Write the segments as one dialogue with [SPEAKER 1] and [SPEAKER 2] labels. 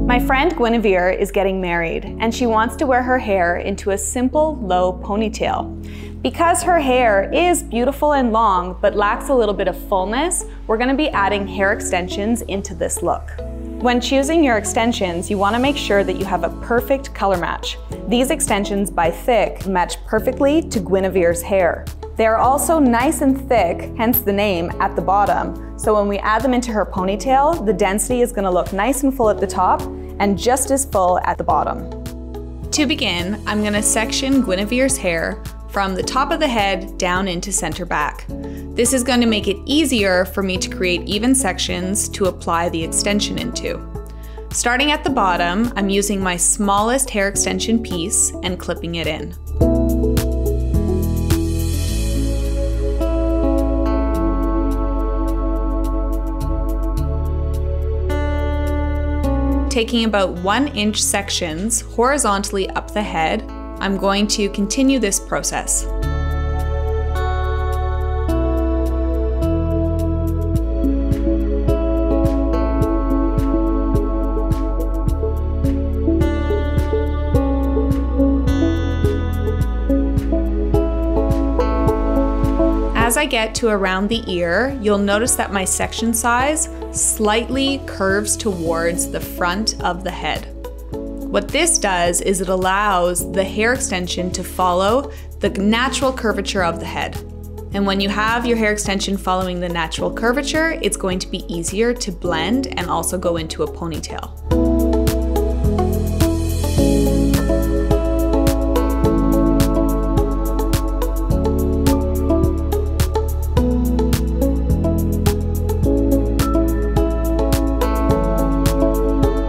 [SPEAKER 1] My friend Guinevere is getting married and she wants to wear her hair into a simple low ponytail. Because her hair is beautiful and long but lacks a little bit of fullness, we're going to be adding hair extensions into this look. When choosing your extensions, you want to make sure that you have a perfect color match. These extensions by Thykk match perfectly to Guinevere's hair. They are also nice and thick, hence the name, at the bottom, so when we add them into her ponytail, the density is going to look nice and full at the top and just as full at the bottom. To begin, I'm going to section Guinevere's hair from the top of the head down into center back. This is going to make it easier for me to create even sections to apply the extension into. Starting at the bottom, I'm using my smallest hair extension piece and clipping it in. Taking about 1-inch sections horizontally up the head, I'm going to continue this process. As I get to around the ear, you'll notice that my section size slightly curves towards the front of the head. What this does is it allows the hair extension to follow the natural curvature of the head. And when you have your hair extension following the natural curvature, it's going to be easier to blend and also go into a ponytail.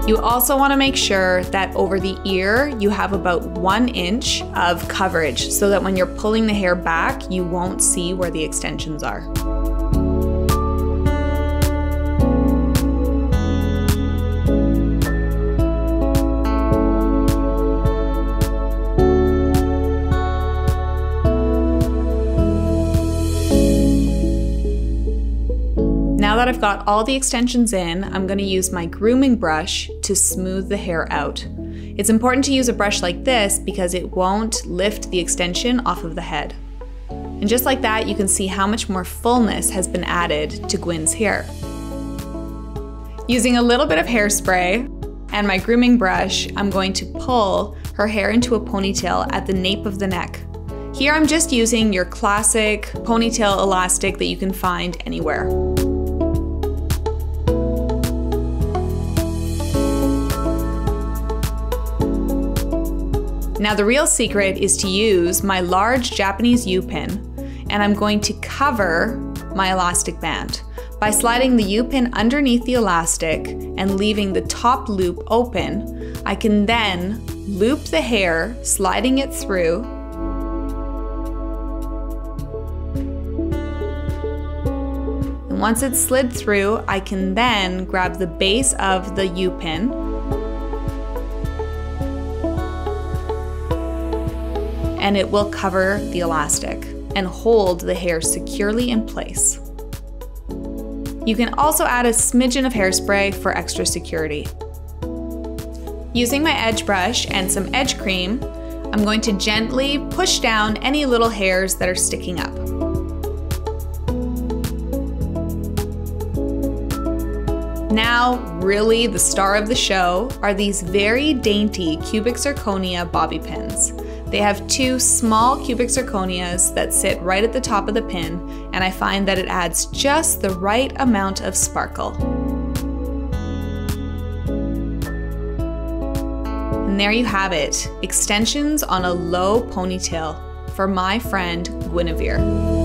[SPEAKER 1] You also want to make sure that over the ear, you have about 1 inch of coverage so that when you're pulling the hair back, you won't see where the extensions are. Now that I've got all the extensions in, I'm going to use my grooming brush to smooth the hair out. It's important to use a brush like this because it won't lift the extension off of the head. And just like that, you can see how much more fullness has been added to Gwyn's hair. Using a little bit of hairspray and my grooming brush, I'm going to pull her hair into a ponytail at the nape of the neck. Here I'm just using your classic ponytail elastic that you can find anywhere. Now the real secret is to use my large Japanese U-pin, and I'm going to cover my elastic band. By sliding the U-pin underneath the elastic and leaving the top loop open, I can then loop the hair, sliding it through, and once it's slid through, I can then grab the base of the U-pin and it will cover the elastic and hold the hair securely in place. You can also add a smidgen of hairspray for extra security. Using my edge brush and some edge cream, I'm going to gently push down any little hairs that are sticking up. Now, really the star of the show are these very dainty Cubic Zirconia bobby pins. They have 2 small Cubic Zirconias that sit right at the top of the pin, and I find that it adds just the right amount of sparkle. And there you have it, extensions on a low ponytail for my friend Guinevere.